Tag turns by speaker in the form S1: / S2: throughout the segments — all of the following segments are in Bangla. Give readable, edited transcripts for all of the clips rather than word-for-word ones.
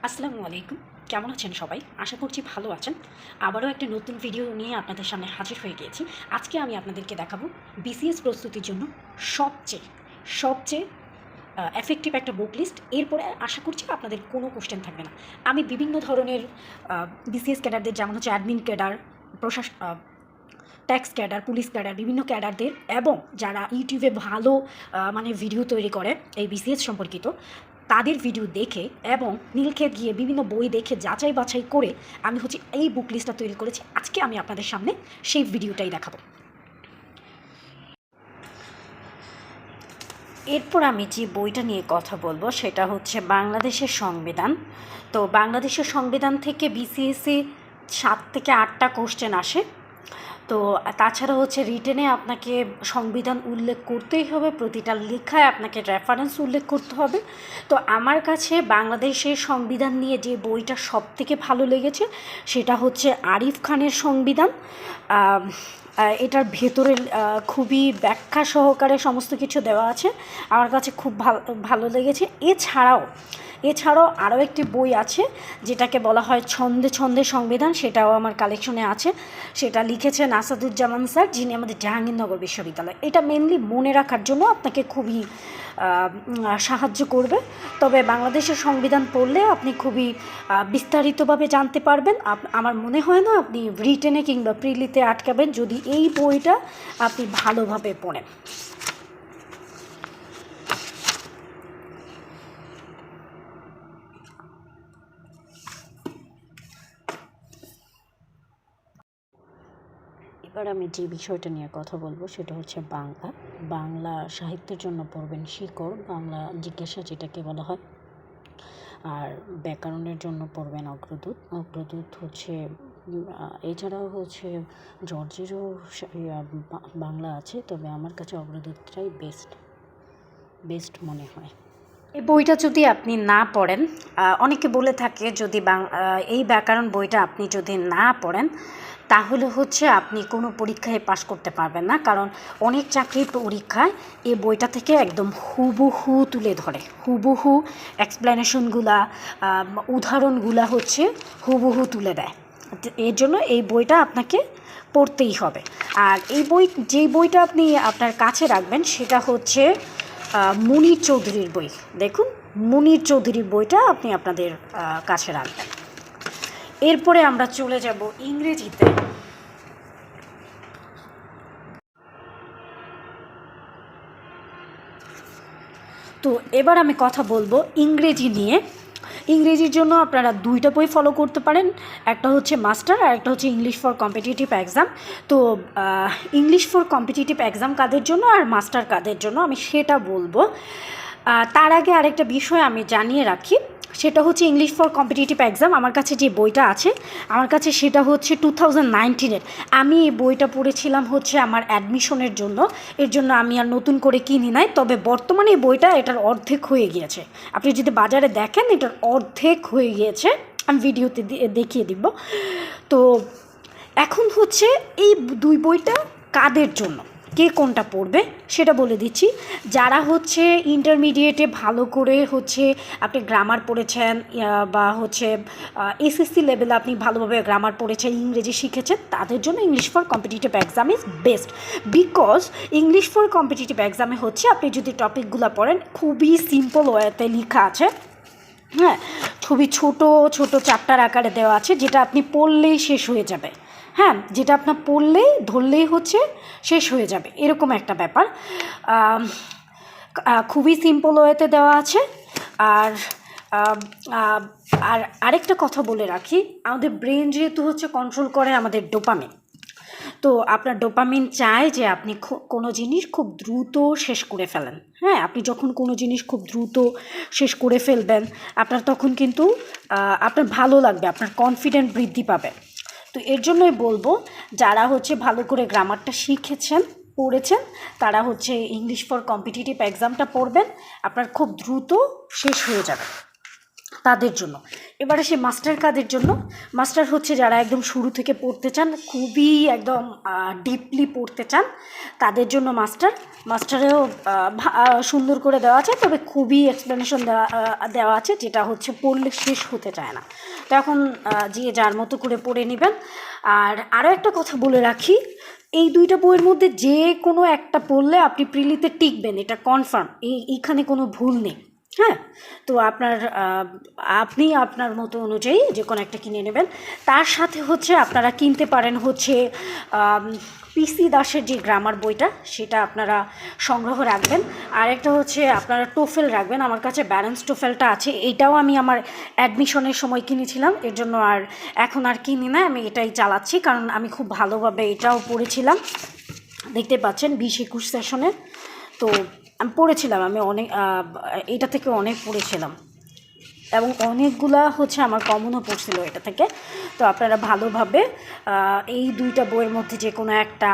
S1: আসসালামু আলাইকুম। কেমন আছেন সবাই? আশা করছি ভালো আছেন। আবারও একটা নতুন ভিডিও নিয়ে আপনাদের সামনে হাজির হয়ে গিয়েছি। আজকে আমি আপনাদেরকে দেখাবো বিসিএস প্রস্তুতির জন্য সবচেয়ে সবচেয়ে এফেক্টিভ একটা বুক লিস্ট। এরপরে আশা করছি আপনাদের কোনো কোশ্চেন থাকবে না। আমি বিভিন্ন ধরনের বিসিএস ক্যাডারদের, যেমন হচ্ছে admin cadre, tax cadre, police cadre, বিভিন্ন ক্যাডারদের এবং যারা ইউটিউবে ভালো ভিডিও তৈরি করে এই বিসিএস সম্পর্কিত, তাদের ভিডিও দেখে এবং নীলক্ষেত গিয়ে বিভিন্ন বই দেখে যাচাই বাছাই করে আমি এই বুক লিস্টটা তৈরি করেছি। আজকে আমি আপনাদের সামনে সেই ভিডিওটাই দেখাবো। এরপর আমি যে বইটা নিয়ে কথা বলবো সেটা হচ্ছে বাংলাদেশের সংবিধান। তো বাংলাদেশের সংবিধান থেকে বিসিএসে 7 থেকে 8টা কোশ্চেন আসে। তো তাছাড়া হচ্ছে রিটেনে আপনাকে সংবিধান উল্লেখ করতেই হবে, প্রতিটা লেখায় আপনাকে রেফারেন্স উল্লেখ করতে হবে। তো আমার কাছে বাংলাদেশের সংবিধান নিয়ে যে বইটা সবথেকে ভালো লেগেছে সেটা হচ্ছে আরিফ খানের সংবিধান। এটার ভেতরে খুবই ব্যাখ্যা সহকারে সমস্ত কিছু দেওয়া আছে, আমার কাছে খুব ভালো লেগেছে। এছাড়াও আরও একটি বই আছে যেটাকে বলা হয় ছন্দে ছন্দে সংবিধান, সেটাও আমার কালেকশনে আছে। সেটা লিখেছেন আসাদুজ্জামান স্যার, যিনি আমাদের জাহাঙ্গীরনগর বিশ্ববিদ্যালয়। এটা মেনলি মনে রাখার জন্য আপনাকে খুবই সাহায্য করবে। তবে বাংলাদেশের সংবিধান পড়লে আপনি খুবই বিস্তারিতভাবে জানতে পারবেন। আমার মনে হয় না আপনি রিটেনে কিংবা প্রিলিতে আটকাবেন যদি এই বইটা আপনি ভালোভাবে পড়েন। এবার আমি যে বিষয়টা নিয়ে কথা বলবো সেটা হচ্ছে বাংলা সাহিত্যের জন্য পড়বেন শিকড়, বাংলা জিজ্ঞাসা যেটাকে বলা হয়। আর ব্যাকরণের জন্য পড়বেন অগ্রদূত হচ্ছে। এছাড়াও হচ্ছে জর্জেরও বাংলা আছে, তবে আমার কাছে অগ্রদূতটাই বেস্ট মনে হয়। এই বইটা যদি আপনি না পড়েন, অনেকে বলে থাকে যদি এই ব্যাকরণ বইটা আপনি যদি না পড়েন তাহলে হচ্ছে আপনি কোনো পরীক্ষায় পাশ করতে পারবেন না, কারণ অনেক চাকরির পরীক্ষায় এই বইটা থেকে একদম হুবহু তুলে ধরে, হুবহু এক্সপ্লেনেশনগুলা, উদাহরণগুলা হচ্ছে হুবহু তুলে দেয়। এর জন্য এই বইটা আপনাকে পড়তেই হবে। আর যেই বইটা আপনি আপনার কাছে রাখবেন সেটা হচ্ছে মুনীর চৌধুরীর বই। দেখুন, মুনীর চৌধুরীর বইটা আপনি আপনাদের কাছে রাখবেন। এরপরে আমরা চলে যাব ইংরেজিতে। তো এবার আমি কথা বলবো ইংরেজি নিয়ে। ইংরেজির জন্য আপনারা 2টা বই ফলো করতে পারেন, একটা হচ্ছে মাস্টার আর একটা হচ্ছে ইংলিশ ফর কম্পিটিটিভ এক্সাম। তো ইংলিশ ফর কম্পিটিটিভ এক্সাম কাদের জন্য আর মাস্টার কাদের জন্য আমি সেটা বলবো। তার আগে আরেকটা বিষয় আমি জানিয়ে রাখি, সেটা হচ্ছে ইংলিশ ফর কম্পিটিটিভ এক্সাম আমার কাছে যে বইটা আছে, আমার কাছে সেটা হচ্ছে 2019-এর। আমি এই বইটা পড়েছিলাম হচ্ছে আমার অ্যাডমিশনের জন্য, এর জন্য আমি আর নতুন করে কিনি নাই। তবে বর্তমানে এই বইটা এটার অর্ধেক হয়ে গিয়েছে। আপনি যদি বাজারে দেখেন এটার অর্ধেক হয়ে গিয়েছে, আমি ভিডিওতে দেখিয়ে দিব। তো এখন হচ্ছে এই 2 বইটা কাদের জন্য, কে কোনটা পড়বে সেটা বলে দিচ্ছি। যারা হচ্ছে ইন্টারমিডিয়েটে ভালো করে হচ্ছে আপনি গ্রামার পড়েছেন, বা হচ্ছে এসএসসি লেভেলে আপনি ভালোভাবে গ্রামার পড়েছেন, ইংরেজি শিখেছেন, তাদের জন্য English for competitive exam is best. Because English for competitive এক্সামে হচ্ছে আপনি যদি টপিকগুলো পড়েন খুবই সিম্পল ওয়েতে লেখা আছে। হ্যাঁ, খুবই ছোট ছোট চ্যাপ্টার আকারে দেওয়া আছে, যেটা আপনি পড়লেই শেষ হয়ে যাবে। হ্যাঁ, যেটা আপনার পড়লেই ধরলেই হচ্ছে শেষ হয়ে যাবে, এরকম একটা ব্যাপার। খুবই সিম্পল ওয়েতে দেওয়া আছে। আর আর আরেকটা কথা বলে রাখি, আমাদের ব্রেন যেহেতু হচ্ছে কন্ট্রোল করে আমাদের ডোপামিন। তো আপনার ডোপামিন চায় যে আপনি কোনো জিনিস খুব দ্রুত শেষ করে ফেলেন। হ্যাঁ, আপনি যখন কোনো জিনিস খুব দ্রুত শেষ করে ফেলবেন আপনার তখন কিন্তু আপনার ভালো লাগবে, আপনার কনফিডেন্ট বৃদ্ধি পাবে। তো এর জন্যই বলবো, যারা হচ্ছে ভালো করে গ্রামারটা শিখেছেন, পড়েছেন, তারা হচ্ছে ইংলিশ ফর কম্পিটিটিভ এক্সামটা পড়বেন, আপনার খুব দ্রুত শেষ হয়ে যাবে তাদের জন্য। এবার আসি মাস্টার কাদের জন্য। মাস্টার হচ্ছে যারা একদম শুরু থেকে পড়তে চান, খুবই একদম ডিপলি পড়তে চান, তাদের জন্য মাস্টারেও সুন্দর করে দেওয়া আছে, তবে খুবই এক্সপ্লেনেশন দেওয়া আছে, যেটা হচ্ছে পড়লে শেষ হতে চায় না। তো এখন যে যার মতো করে পড়ে নেবেন। আর আরও একটা কথা বলে রাখি, এই দুইটা বইয়ের মধ্যে যে কোনো একটা পড়লে আপনি প্রিলিতে টিকবেন, এটা কনফার্ম, এইখানে কোনো ভুল নেই। হ্যাঁ, তো আপনি আপনার মতো অনুযায়ী যে কোনো একটা কিনে নেবেন। তার সাথে হচ্ছে আপনারা কিনতে পারেন হচ্ছে পিসি দাসের যে গ্রামার বইটা, সেটা আপনারা সংগ্রহ রাখবেন। আর একটা হচ্ছে আপনারা টোফেল রাখবেন। আমার কাছে ব্যালেন্স টোফেলটা আছে, এইটাও আমি আমার অ্যাডমিশনের সময় কিনেছিলাম, এর জন্য এখন আর কিনি না, আমি এটাই চালাচ্ছি, কারণ আমি খুব ভালোভাবে এটাও পড়েছিলাম। দেখতে পাচ্ছেন 20-21 সেশনে তো আমি পড়েছিলাম, আমি এটা থেকে অনেক পড়েছিলাম, এবং অনেকগুলা হচ্ছে আমার কমনও পড়ছিল এটা থেকে। তো আপনারা ভালোভাবে এই দুইটা বইয়ের মধ্যে যে কোনো একটা,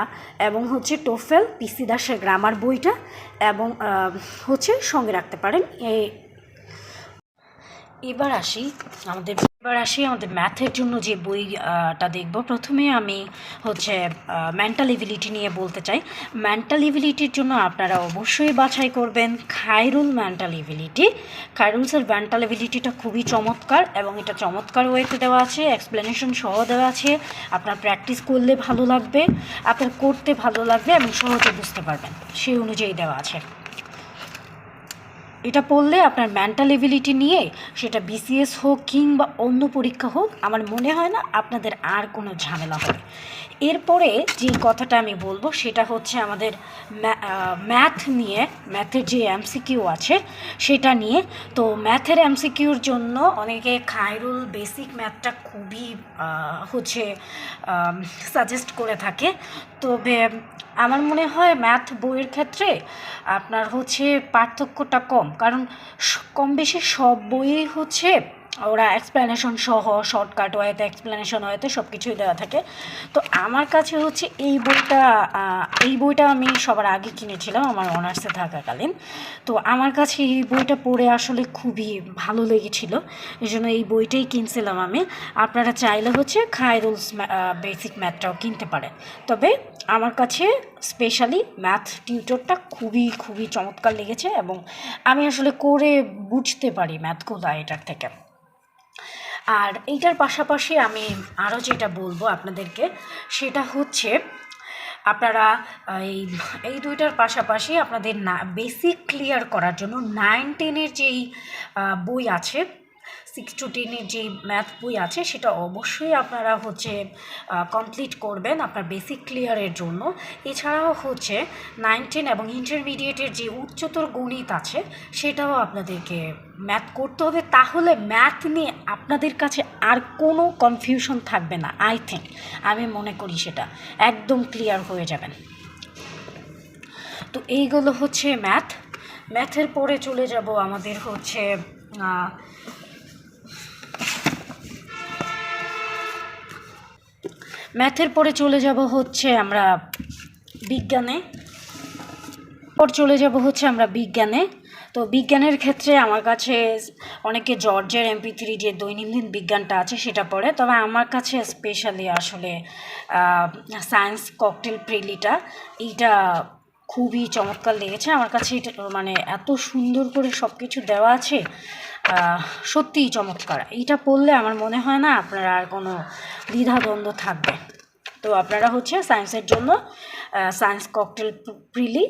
S1: এবং হচ্ছে টোফেল পিসি দাসের গ্রামার বইটা, এবং হচ্ছে সঙ্গে রাখতে পারেন। এবার আসি আমাদের ম্যাথের জন্য যে বইটা দেখব। প্রথমে আমি হচ্ছে মেন্টাল এবিলিটি নিয়ে বলতে চাই। মেন্টাল এবিলিটির জন্য আপনারা অবশ্যই বাছাই করবেন খায়রুল মেন্টাল এবিলিটি। খায়রুলসের মেন্টাল এবিলিটিটা খুবই চমৎকার, এবং এটা চমৎকার ওয়েতে দেওয়া আছে, এক্সপ্লেনেশন সহ দেওয়া আছে। আপনার প্র্যাকটিস করলে ভালো লাগবে, আপনার করতে ভালো লাগবে, এবং সহজে বুঝতে পারবেন, সেই অনুযায়ী দেওয়া আছে। এটা পড়লে আপনার মেন্টাল এবিলিটি নিয়ে, সেটা বিসিএস হোক কিংবা অন্য পরীক্ষা হোক, আমার মনে হয় না আপনাদের আর কোনো ঝামেলা হবে। এরপরে যে কথাটা আমি বলবো সেটা হচ্ছে আমাদের ম্যাথের যে এমসিকিউ আছে সেটা নিয়ে। তো ম্যাথের এমসিকিউর জন্য অনেকে খায়রুল বেসিক ম্যাথটা খুবই হচ্ছে সাজেস্ট করে থাকে। তবে আমার মনে হয় ম্যাথ বইয়ের ক্ষেত্রে আপনার হচ্ছে পার্থক্যটা কম, কারণ কম বেশি সব বইয়েই হচ্ছে ওরা এক্সপ্লেনেশন সহ শর্টকাট ওয়েতে, এক্সপ্লেনেশন ওয়েতে সব কিছুই দেওয়া থাকে। তো আমার কাছে হচ্ছে এই বইটা আমি সবার আগে কিনেছিলাম আমার অনার্সে থাকাকালীন। তো আমার কাছে এই বইটা পড়ে আসলে খুবই ভালো লেগেছিল, এই জন্য এই বইটাই কিনছিলাম আমি। আপনারা চাইলে হচ্ছে খায়রুলস বেসিক ম্যাথটাও কিনতে পারেন। তবে আমার কাছে স্পেশালি ম্যাথ টিউটরটা খুবই খুবই চমৎকার লেগেছে, এবং আমি আসলে করে বুঝতে পারি ম্যাথগুলো এটার থেকে। আর এইটার পাশাপাশি আমি আরও যেটা বলবো আপনাদেরকে, সেটা হচ্ছে আপনারা এই দুইটার পাশাপাশি আপনাদের বেসিক ক্লিয়ার করার জন্য 9-10-এর যেই বই আছে, 6 to 10-এর যে ম্যাথ বই আছে, সেটা অবশ্যই আপনারা হচ্ছে কমপ্লিট করবেন আপনার বেসিক ক্লিয়ারের জন্য। এছাড়াও হচ্ছে 9-10 এবং ইন্টারমিডিয়েটের যে উচ্চতর গণিত আছে, সেটাও আপনাদেরকে ম্যাথ করতে হবে, তাহলে ম্যাথ নিয়ে আপনাদের কাছে আর কোনো কনফিউশন থাকবে না। আমি মনে করি সেটা একদম ক্লিয়ার হয়ে যাবেন। তো এইগুলো হচ্ছে ম্যাথের পরে চলে যাব আমাদের হচ্ছে ম্যাথের পরে চলে যাব হচ্ছে আমরা বিজ্ঞানে। তো বিজ্ঞানের ক্ষেত্রে আমার কাছে অনেকে জর্জের MP3 যে দৈনন্দিন বিজ্ঞানটা আছে সেটা পড়ে, তবে আমার কাছে স্পেশালি আসলে সায়েন্স ককটেল প্রিলিটা, এইটা খুবই চমৎকার লেগেছে আমার কাছে। এটা মানে এত সুন্দর করে সব কিছু দেওয়া আছে, সত্যিই চমৎকার। এইটা পড়লে আমার মনে হয় না আপনার আর কোনো দ্বিধাদ্বন্দ্ব থাকবে। তো আপনারা হচ্ছে সায়েন্সের জন্য সায়েন্স ককটেল প্রিলি,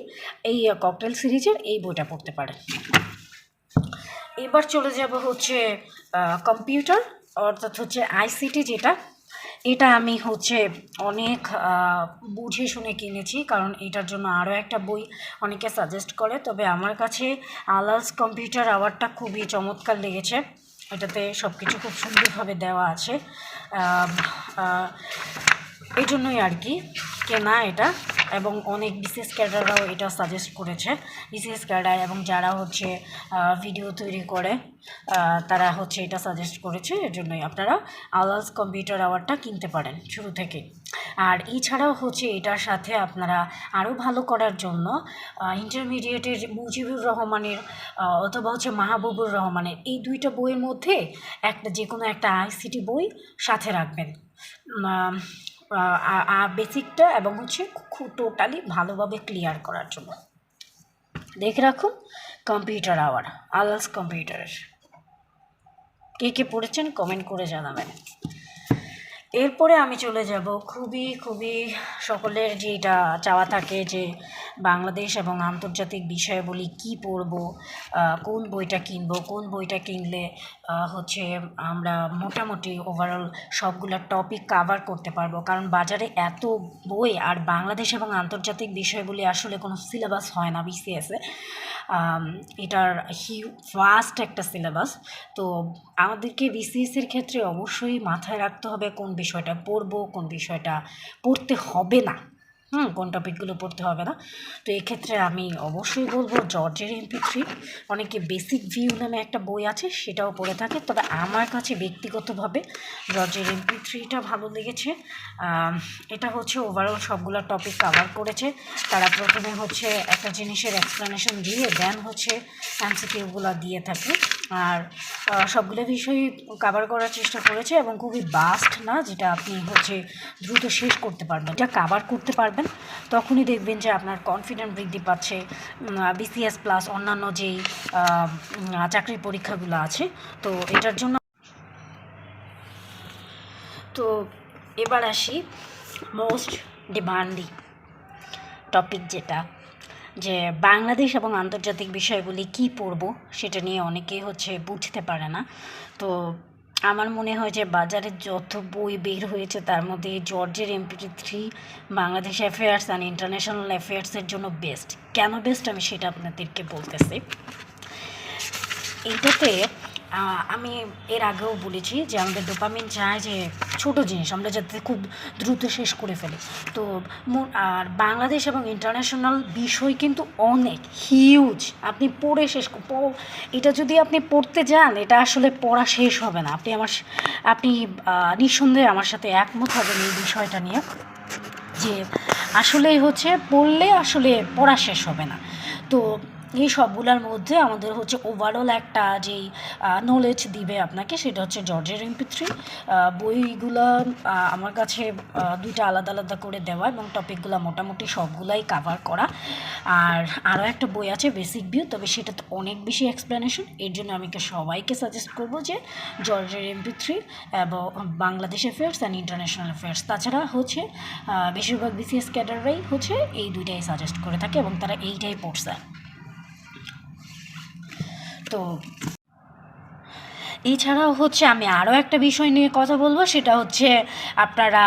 S1: এই ককটেল সিরিজের এই বইটা পড়তে পারেন। এবার চলে যাব হচ্ছে কম্পিউটার, অর্থাৎ হচ্ছে ICT যেটা, এটা আমি হচ্ছে অনেক বুঝে শুনে কিনেছি, কারণ এটার জন্য আরও একটা বই অনেকে সাজেস্ট করে। তবে আমার কাছে আলাস কম্পিউটার আওয়ারটা খুবই চমৎকার লেগেছে, এটাতে সব কিছু খুব সুন্দরভাবে দেওয়া আছে, এই জন্যই আর কি কেনা এটা। এবং অনেক বিসিএস ক্যাডাররাও এটা সাজেস্ট করেছে। বিসিএস ক্যাডার এবং যারা হচ্ছে ভিডিও তৈরি করে তারা হচ্ছে এটা সাজেস্ট করেছে। এর জন্যই আপনারা আওয়াজ কম্পিউটার আওয়ারটা কিনতে পারেন শুরু থেকে। আর এছাড়াও হচ্ছে এটার সাথে আপনারা আরও ভালো করার জন্য ইন্টারমিডিয়েটের মুজিবুর রহমানের অথবা হচ্ছে মাহবুবুর রহমানের এই দুইটা বইয়ের মধ্যে একটা যে কোনো একটা আইসিটি বই সাথে রাখবেন, বেসিকটা এবং হচ্ছে টোটালি ভালোভাবে ক্লিয়ার করার জন্য। দেখে রাখুন কম্পিউটার আওয়ার, আওয়াজ কম্পিউটারের। কে পড়েছেন কমেন্ট করে জানাবেন। এরপরে আমি চলে যাব খুবই সকলের যেটা চাওয়া থাকে যে বাংলাদেশ এবং আন্তর্জাতিক বিষয়াবলী কি পড়ব, কোন বইটা কিনবো, কোন বইটা কিনলে হচ্ছে আমরা মোটামুটি ওভারঅল সবগুলো টপিক কাভার করতে পারবো। কারণ বাজারে এত বই, আর বাংলাদেশ এবং আন্তর্জাতিক বিষয়গুলি আসলে কোনো সিলেবাস হয় না বিসিএসে, এটার ফাস্ট একটা সিলেবাস। তো আমাদেরকে বিসিএসের ক্ষেত্রে অবশ্যই মাথায় রাখতে হবে কোন বিষয়টা পড়বো, কোন বিষয়টা পড়তে হবে না, কোন টপিকগুলো পড়তে হবে না। তো এক্ষেত্রে আমি অবশ্যই বলবো জর্জের MP3, অনেকে বেসিক ভিউ নামে একটা বই আছে সেটাও পড়ে থাকে, তবে আমার কাছে ব্যক্তিগতভাবে জর্জের MP3টা ভালো লেগেছে। এটা হচ্ছে ওভারঅল সবগুলো টপিক কাভার করেছে। তারা প্রথমে হচ্ছে একটা জিনিসের এক্সপ্লেনেশন দিয়ে দেন হচ্ছে MCQগুলো দিয়ে থাকে, আর সবগুলো বিষয় কাভার করার চেষ্টা করেছে এবং খুবই বাস্ট না, যেটা আপনি হচ্ছে দ্রুত শেষ করতে পারবেন। এটা কাভার করতে পারবেন তখনই দেখবেন যে আপনার কনফিডেন্স বৃদ্ধি পাচ্ছে। বিসিএস প্লাস অন্যান্য যেই চাকরির পরীক্ষাগুলো আছে, তো এটার জন্য। তো এবার আসি মোস্ট ডিমান্ডিং টপিক, যেটা যে বাংলাদেশ এবং আন্তর্জাতিক বিষয়গুলি কি পড়ব সেটা নিয়ে অনেকেই হচ্ছে বুঝতে পারে না। তো আমার মনে হয় যে বাজারে যত বই বের হয়েছে তার মধ্যে জর্জের MP3 Bangladesh affairs and international অ্যাফেয়ার্সের জন্য বেস্ট। কেন বেস্ট আমি সেটা আপনাদেরকে বলতেছি। এইটাতে আমি এর আগেও বলেছি যে আমাদের ডোপামিন চায় যে ছোটো জিনিস আমরা যাতে খুব দ্রুত শেষ করে ফেলি। তো আর বাংলাদেশ এবং ইন্টারন্যাশনাল বিষয় কিন্তু অনেক হিউজ, আপনি পড়ে শেষ এটা যদি আপনি পড়তে যান এটা আসলে পড়া শেষ হবে না। আপনি নিঃসন্দেহে আমার সাথে একমত হবেন এই বিষয়টা নিয়ে, যে আসলেই হচ্ছে পড়লে আসলে পড়া শেষ হবে না। তো এই সবগুলোর মধ্যে আমাদের হচ্ছে ওভারঅল একটা যেই নলেজ দিবে আপনাকে সেটা হচ্ছে জর্জের MP3 বইগুলো। আমার কাছে দুইটা আলাদা আলাদা করে দেওয়া এবং টপিকগুলো মোটামুটি সবগুলাই কাভার করা। আর আরও একটা বই আছে বেসিক ভিউ, তবে সেটাতে অনেক বেশি এক্সপ্লেনেশন। এর জন্য আমি সবাইকে সাজেস্ট করব যে জর্জের MP3 এবং Bangladesh affairs and international affairs. তাছাড়া হচ্ছে বেশিরভাগ বিসিএস ক্যাডাররাই হচ্ছে এই দুইটাই সাজেস্ট করে থাকে এবং তারা এইটাই পড়ছে। তো এছাড়াও হচ্ছে আমি আরও একটা বিষয় নিয়ে কথা বলবো, সেটা হচ্ছে আপনারা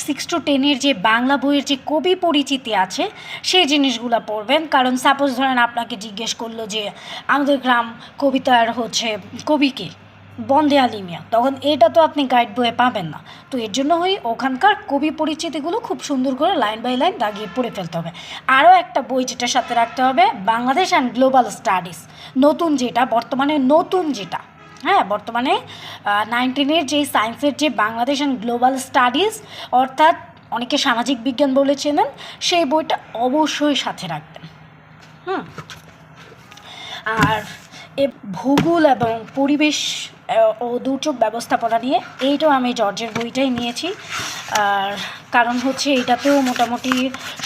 S1: 6 to 10 যে বাংলা বইয়ের যে কবি পরিচিতি আছে সেই জিনিসগুলো পড়বেন। কারণ সাপোজ ধরেন আপনাকে জিজ্ঞেস করলো যে আমাদের গ্রাম কবিতার হচ্ছে কবিকে বন্দে আলী মিয়া, তখন এটা তো আপনি গাইড বইয়ে পাবেন না। তো এর জন্য ওখানকার কবি পরিচিতিগুলো খুব সুন্দর করে লাইন বাই লাইন দাগিয়ে পড়ে ফেলতে হবে। আরও একটা বই যেটার সাথে রাখতে হবে বাংলাদেশ অ্যান্ড গ্লোবাল স্টাডিজ, বর্তমানে 19 যেই সায়েন্সের যে বাংলাদেশ অ্যান্ড গ্লোবাল স্টাডিজ, অর্থাৎ অনেকে সামাজিক বিজ্ঞান বলে চেনেন, সেই বইটা অবশ্যই সাথে রাখবেন। আর ভূগোল এবং পরিবেশ ও দুর্যোগ ব্যবস্থাপনা নিয়ে এইটাও আমি জর্জের বইটাই নিয়েছি। আর কারণ হচ্ছে এটাতেও মোটামুটি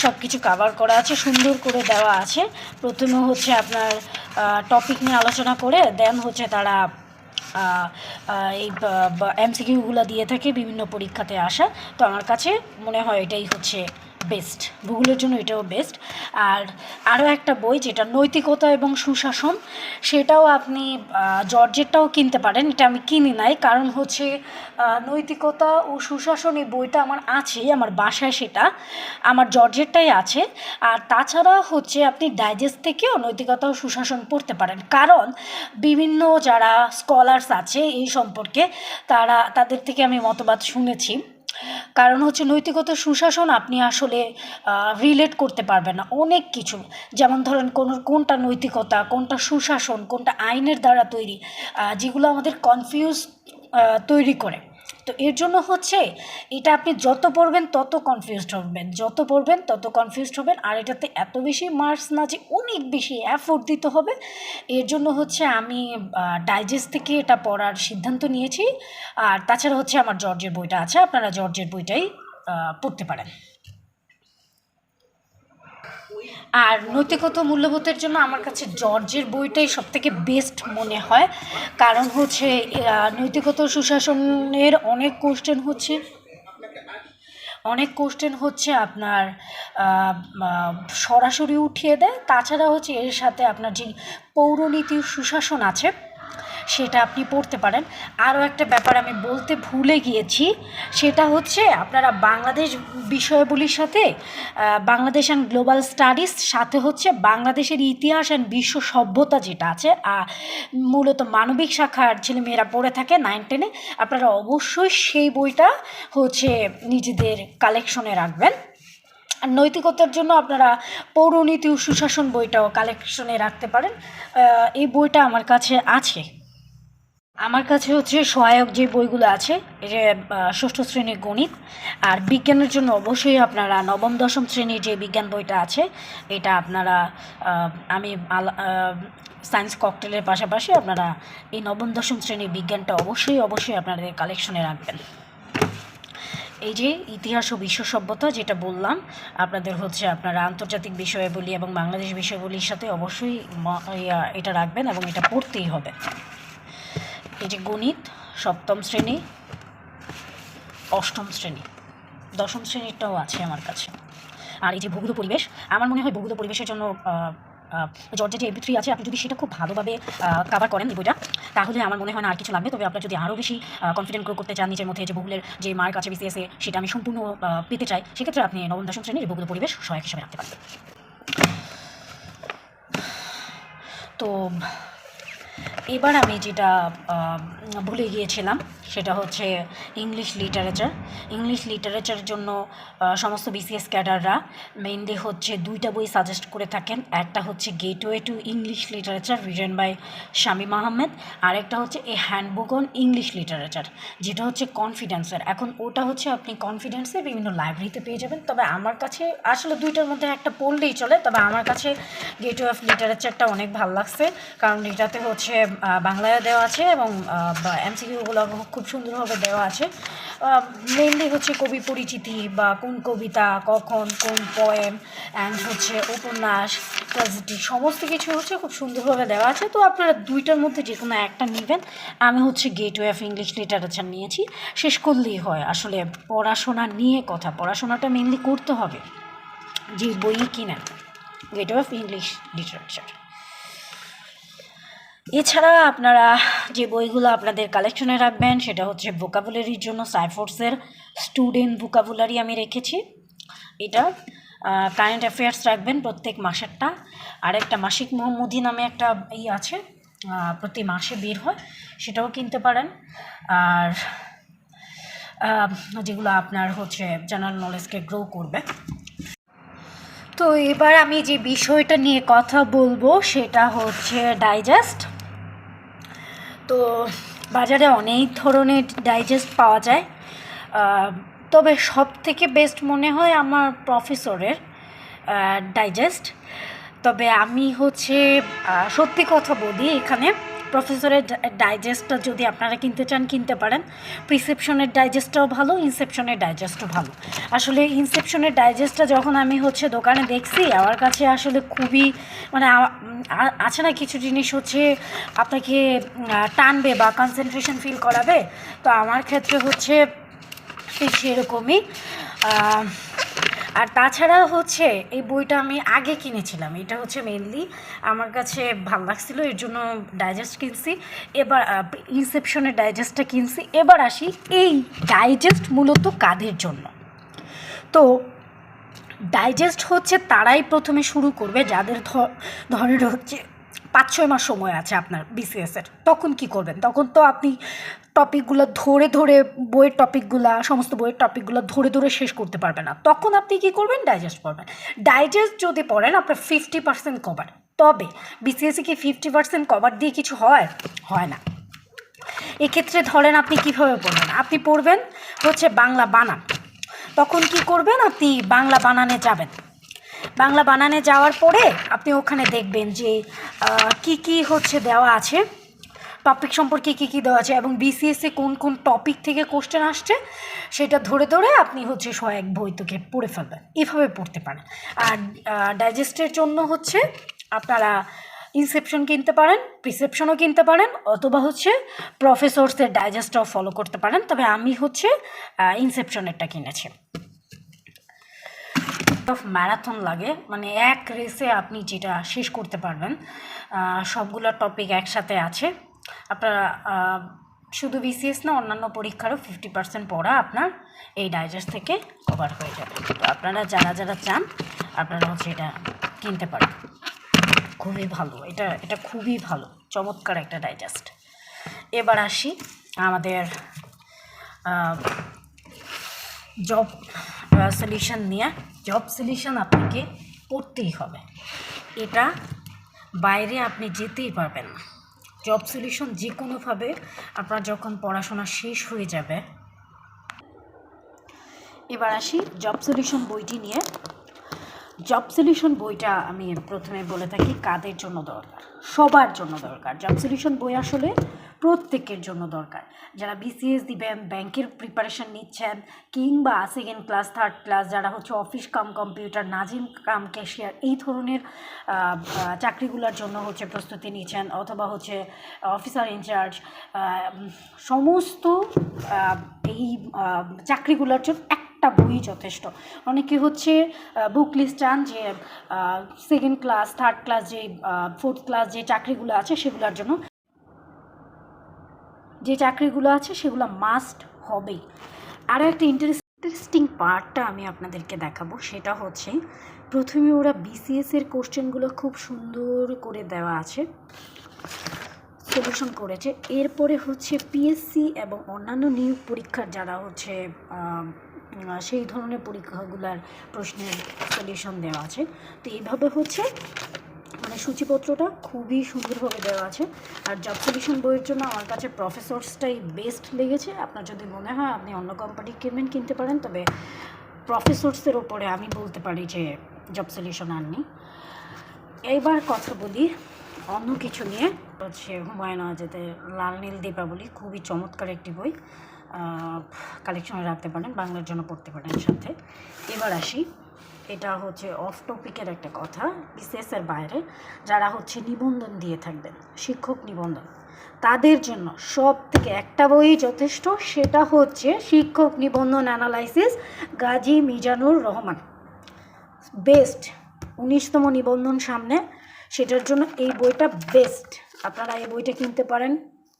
S1: সব কিছু কাভার করা আছে, সুন্দর করে দেওয়া আছে। প্রথমে হচ্ছে আপনার টপিক নিয়ে আলোচনা করে দেন হচ্ছে তারা এই MCQগুলো দিয়ে থাকে বিভিন্ন পরীক্ষাতে আসা। তো আমার কাছে মনে হয় এটাই হচ্ছে বেস্ট, ভূগোলের জন্য এটাও বেস্ট। আর আরও একটা বই যেটা নৈতিকতা এবং সুশাসন, সেটাও আপনি জর্জেরটাও কিনতে পারেন। এটা আমি কিনি নাই, কারণ হচ্ছে নৈতিকতা ও সুশাসন এই বইটা আমার আছেই, আমার বাসায় সেটা আমার জর্জেরটাই আছে। আর তাছাড়া হচ্ছে আপনি ডাইজেস্ট থেকেও নৈতিকতা ও সুশাসন পড়তে পারেন, কারণ বিভিন্ন যারা স্কলার্স আছে এই সম্পর্কে তাদের থেকে আমি মতবাদ শুনেছি। কারণ হচ্ছে নৈতিকতা সুশাসন আপনি আসলে রিলেট করতে পারবেন না অনেক কিছু, যেমন ধরেন কোনটা নৈতিকতা, কোনটা সুশাসন, কোনটা আইনের দ্বারা তৈরি, যেগুলো আমাদের কনফিউজ তৈরি করে। তো এর জন্য হচ্ছে এটা আপনি যত পড়বেন তত কনফিউজড হবেন, যত পড়বেন তত কনফিউজড হবেন, আর এটাতে এত বেশি মার্কস না যে অনেক বেশি এফোর্ট দিতে হবে। এর জন্য হচ্ছে আমি ডাইজেস্ট থেকে এটা পড়ার সিদ্ধান্ত নিয়েছি। আর তাছাড়া হচ্ছে আমার জর্জের বইটা আছে, আপনারা জর্জের বইটাই পড়তে পারেন। আর নৈতিকতা মূল্যবোধের জন্য আমার কাছে জর্জের বইটাই সবথেকে বেস্ট মনে হয়, কারণ হচ্ছে নৈতিকতা সুশাসনের অনেক কোশ্চেন হচ্ছে আপনার সরাসরি উঠিয়ে দেয়। তাছাড়া হচ্ছে এর সাথে আপনার যে পৌরনীতি সুশাসন আছে সেটা আপনি পড়তে পারেন। আরও একটা ব্যাপার আমি বলতে ভুলে গিয়েছি, সেটা হচ্ছে আপনারা বাংলাদেশ বিষয়াবলীর সাথে বাংলাদেশ অ্যান্ড গ্লোবাল স্টাডিজ, সাথে হচ্ছে বাংলাদেশের ইতিহাস অ্যান্ড বিশ্ব সভ্যতা যেটা আছে, মূলত মানবিক শাখার ছেলেমেয়েরা পড়ে থাকে 9-10-এ, আপনারা অবশ্যই সেই বইটা হচ্ছে নিজেদের কালেকশনে রাখবেন। আর নৈতিকতার জন্য আপনারা পৌরনীতি ও সুশাসন বইটাও কালেকশনে রাখতে পারেন। এই বইটা আমার কাছে আছে। আমার কাছে হচ্ছে সহায়ক যে বইগুলো আছে, এটা ষষ্ঠ শ্রেণীর গণিত। আর বিজ্ঞানের জন্য অবশ্যই আপনারা নবম দশম শ্রেণীর যে বিজ্ঞান বইটা আছে এটা আপনারা আমি সায়েন্স ককটেলের পাশাপাশি আপনারা এই নবম দশম শ্রেণীর বিজ্ঞানটা অবশ্যই আপনাদের কালেকশনে রাখবেন। এই যে ইতিহাস ও বিশ্ব সভ্যতা যেটা বললাম, আপনাদের হচ্ছে আপনারা আন্তর্জাতিক বিষয়াবলী এবং বাংলাদেশ বিষয়াবলীর সাথে অবশ্যই এটা রাখবেন এবং এটা পড়তেই হবে। এই যে গণিত সপ্তম শ্রেণী, অষ্টম শ্রেণী, দশম শ্রেণীরটাও আছে আমার কাছে। আর এই যে ভূগোল পরিবেশ, আমার মনে হয় ভূগোল পরিবেশের জন্য জর্জের যে MP3 আছে, আপনি যদি সেটা খুব ভালোভাবে কাভার করেন এই বইটা, তাহলে আমার মনে হয় না আর কিছু লাগবে। তবে আপনার যদি আরও বেশি কনফিডেন্ট গ্রো করতে চান নিজের মধ্যে, যে ভূগোলের যে মার্ক আছে BCS সেটা আমি সম্পূর্ণ পেতে চাই, সেক্ষেত্রে আপনি নবম দশম শ্রেণীর ভূগোল পরিবেশ সহায়ক হিসেবে রাখতে পারবেন। তো এবার আমি যেটা ভুলে গিয়েছিলাম সেটা হচ্ছে ইংলিশ লিটারেচারের জন্য সমস্ত BCS ক্যাডাররা মেইনলি হচ্ছে দুইটা বই সাজেস্ট করে থাকেন। একটা হচ্ছে gateway to English literature written by Shamim Ahmed, আর একটা হচ্ছে A handbook on English literature, যেটা হচ্ছে কনফিডেন্সের। এখন ওটা হচ্ছে আপনি কনফিডেন্সে বিভিন্ন লাইব্রেরিতে পেয়ে যাবেন, তবে আমার কাছে আসলে দুইটার মধ্যে একটা পড়লেই চলে। তবে আমার কাছে গেটওয়ে অফ লিটারেচারটা অনেক ভালো লাগছে, কারণ এটাতে হচ্ছে বাংলায় দেওয়া আছে এবং MCQগুলো খুব সুন্দরভাবে দেওয়া আছে। মেনলি হচ্ছে কবি পরিচিতি বা কোন কবিতা কখন, কোন পোয়েম অ্যান্ড হচ্ছে উপন্যাস, ট্র্যাজেডি, সমস্ত কিছু হচ্ছে খুব সুন্দরভাবে দেওয়া আছে। তো আপনারা দুইটার মধ্যে যে কোনো একটা নেবেন। আমি হচ্ছে গেটওয়ে অফ ইংলিশ লিটারেচার নিয়েছি, শেষ করলেই হয়। আসলে পড়াশোনা নিয়ে কথা, পড়াশোনাটা মেনলি করতে হবে, যে বই কিনেন গেটওয়ে অফ ইংলিশ লিটারেচার। এছাড়া আপনারা যে বইগুলো আপনাদের কালেকশনে রাখবেন সেটা হচ্ছে ভোকাবুলারির জন্য সাইফোর্সের স্টুডেন্ট ভোকাবুলারি আমি রেখেছি। এটা কারেন্ট অ্যাফেয়ার্স রাখবেন প্রত্যেক মাসেরটা। আর একটা মাসিক মোহাম্মদী নামে একটা আছে, প্রতি মাসে বের হয়, সেটাও কিনতে পারেন। আর যেগুলো আপনার হচ্ছে জেনারেল নলেজকে গ্রো করবে। তো এবার আমি যে বিষয়টা নিয়ে কথা বলবো সেটা হচ্ছে ডাইজেস্ট। তো বাজারে অনেক ধরনের ডাইজেস্ট পাওয়া যায়, তবে সব থেকে বেস্ট মনে হয় আমার প্রফেসরের ডাইজেস্ট। তবে আমি হচ্ছে সত্যি কথা বলি, এখানে প্রফেসরের ডাইজেস্টটা যদি আপনারা কিনতে চান কিনতে পারেন। প্রিসেপশনের ডাইজেস্টটাও ভালো, ইনসেপশনের ডাইজেস্টও ভালো। আসলে ইনসেপশনের ডাইজেস্টটা যখন আমি হচ্ছে দোকানে দেখছি, আমার কাছে আসলে খুবই মানে আছে না কিছু জিনিস হচ্ছে আপনাকে টানবে বা কনসেন্ট্রেশন ফিল করাবে, তো আমার ক্ষেত্রে হচ্ছে ঠিক সেরকমই। আর তাছাড়া হচ্ছে এই বইটা আমি আগে কিনেছিলাম, এটা হচ্ছে মেনলি আমার কাছে ভালো লাগছিলো, এর জন্য ডাইজেস্ট কিনছি। এবার ইনসেপশনের ডাইজেস্টটা কিনছি। এবার আসি এই ডাইজেস্ট মূলত কাদের জন্য। তো ডাইজেস্ট হচ্ছে তারাই প্রথমে শুরু করবে যাদের ধরেন হচ্ছে 5-6 মাস সময় আছে আপনার বিসিএসের, তখন কি করবেন? তখন তো আপনি টপিকগুলো ধরে ধরে সমস্ত বইয়ের টপিকগুলো ধরে ধরে শেষ করতে পারবেন না। তখন আপনি কি করবেন? ডাইজেস্ট করবেন। ডাইজেস্ট যদি পড়েন আপনার 50% কভার। তবে বিসিএসে কি 50% কভার দিয়ে কিছু হয়? হয় না। এক্ষেত্রে ধরেন আপনি কীভাবে পড়বেন? আপনি পড়বেন হচ্ছে বাংলা বানান। তখন কি করবেন? আপনি বাংলা বানানে যাবেন। বাংলা বানানে যাওয়ার পরে আপনি ওখানে দেখবেন যে কি হচ্ছে দেওয়া আছে, টপিক সম্পর্কে কি দেওয়া আছে এবং বিসিএসে কোন কোন টপিক থেকে কোশ্চেন আসছে সেটা ধরে ধরে আপনি হচ্ছে এক বই থেকে পড়ে ফেলবেন। এভাবে পড়তে পারেন। আর ডাইজেস্টের জন্য হচ্ছে আপনারা ইনসেপশন কিনতে পারেন, প্রিসেপশনও কিনতে পারেন, অথবা হচ্ছে প্রফেসরসের ডাইজেস্টটাও ফলো করতে পারেন। তবে আমি হচ্ছে ইনসেপশনেরটা কিনেছি। ম্যারাথন লাগে, মানে এক রেসে আপনি যেটা শেষ করতে পারবেন। সবগুলো টপিক একসাথে আছে। আপনারা শুধু বিসিএস না, অন্যান্য পরীক্ষারও 50% পড়া আপনার এই ডাইজেস্ট থেকে কভার হয়ে যাবে। তো আপনারা যারা চান আপনারা হচ্ছে এটা কিনতে পারেন। খুবই ভালো, এটা খুবই ভালো, চমৎকার একটা ডাইজেস্ট। এবার আসি আমাদের জব সলিউশন নিয়ে। জব সলিউশন আপনাকে পড়তেই হবে, এটা বাইরে আপনি যেতেই পারবেন না। জব সলিউশন যে কোনোভাবে আপনার যখন পড়াশোনা শেষ হয়ে যাবে। এবার আসি জব সলিউশন বইটি নিয়ে। জব সলিউশন বইটা আমি প্রথমে বলে থাকি কাদের জন্য দরকার। সবার জন্য দরকার। জব সলিউশন বই আসলে প্রত্যেকের জন্য দরকার। যারা বিসিএস দিবেন, ব্যাংকের প্রিপারেশন নিচ্ছেন, কিংবা সেকেন্ড ক্লাস, থার্ড ক্লাস, যারা হচ্ছে অফিস কাম কম্পিউটার, নাজিম কাম ক্যাশিয়ার, এই ধরনের চাকরিগুলোর জন্য হচ্ছে প্রস্তুতি নিচ্ছেন, অথবা হচ্ছে অফিসার ইনচার্জ, সমস্ত এই চাকরিগুলোর জন্য একটা বই যথেষ্ট। অনেকে হচ্ছে বুক লিস্ট চান যে সেকেন্ড ক্লাস, থার্ড ক্লাস, যে ফোর্থ ক্লাস যে চাকরিগুলো আছে সেগুলোর জন্য, যে চাকরিগুলো আছে সেগুলো মাস্ট হবেই। আরও একটা ইন্টারেস্টিং পার্টটা আমি আপনাদেরকে দেখাবো, সেটা হচ্ছে প্রথমে ওরা বিসিএসের কোশ্চেনগুলো খুব সুন্দর করে দেওয়া আছে, সলিউশন করেছে। এরপরে হচ্ছে পিএসসি এবং অন্যান্য নিয়োগ পরীক্ষার যারা হচ্ছে সেই ধরনের পরীক্ষাগুলোর প্রশ্নের সলিউশন দেওয়া আছে। তো এইভাবে হচ্ছে মানে সূচিপত্রটা খুবই সুন্দরভাবে দেওয়া আছে। আর জব সলিউশন বইয়ের জন্য আমার কাছে প্রফেসরসটাই বেস্ট লেগেছে। আপনার যদি মনে হয় আপনি অন্য কোম্পানি কিনতে পারেন, তবে প্রফেসরসের ওপরে আমি বলতে পারি যে জব সলিউশন আননি। এইবার কথা বলি অন্য কিছু নিয়ে। হচ্ছে হুমায়ুন আজাদের লাল নীল দীপাবলি, খুবই চমৎকার একটি বই, কালেকশনে রাখতে পারেন, বাংলার জন্য পড়তে পারেন সাথে। এবার আসি, এটা হচ্ছে অফ টপিকের একটা কথা, বিসিএসের বাইরে যারা হচ্ছে নিবন্ধন দিয়ে থাকবেন, শিক্ষক নিবন্ধন, তাদের জন্য সব থেকে একটা বই যথেষ্ট, সেটা হচ্ছে শিক্ষক নিবন্ধন অ্যানালাইসিস, গাজী মিজানুর রহমান। বেস্ট 19তম নিবন্ধন সামনে, সেটার জন্য এই বইটা বেস্ট। আপনারা এই বইটা কিনতে পারেন।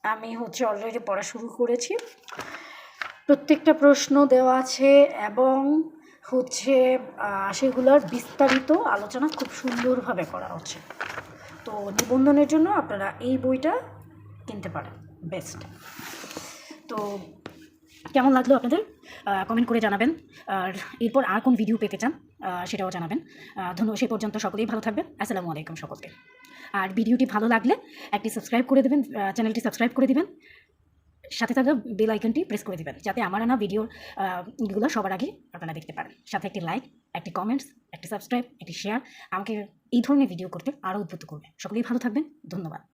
S1: আমি হচ্ছে অলরেডি পড়া শুরু করেছি। প্রত্যেকটা প্রশ্ন দেওয়া আছে এবং হচ্ছে সেগুলোর বিস্তারিত আলোচনা খুব সুন্দরভাবে করা হচ্ছে। তো নিবন্ধনের জন্য আপনারা এই বইটা কিনতে পারেন, বেস্ট। তো কেমন লাগলো আপনাদের কমেন্ট করে জানাবেন। আর এরপর আর কোন ভিডিও পেতে চান সেটাও জানাবেন। ধন্যবাদ। সে পর্যন্ত সকলেই ভালো থাকবেন। আসসালামু আলাইকুম সকলকে। আর ভিডিওটি ভালো লাগলে একটি সাবস্ক্রাইব করে দেবেন, চ্যানেলটি সাবস্ক্রাইব করে দিবেন, সাথে থাকা বেল আইকনটি প্রেস করে দিবেন, যাতে আমার আনা ভিডিওগুলো সবার আগে আপনারা দেখতে পারেন। সাথে একটি লাইক, একটি কমেন্টস, একটি সাবস্ক্রাইব, একটি শেয়ার আমাকে এই ধরনের ভিডিও করতে আরও উদ্বুদ্ধ করবে। সকলেই ভালো থাকবেন। ধন্যবাদ।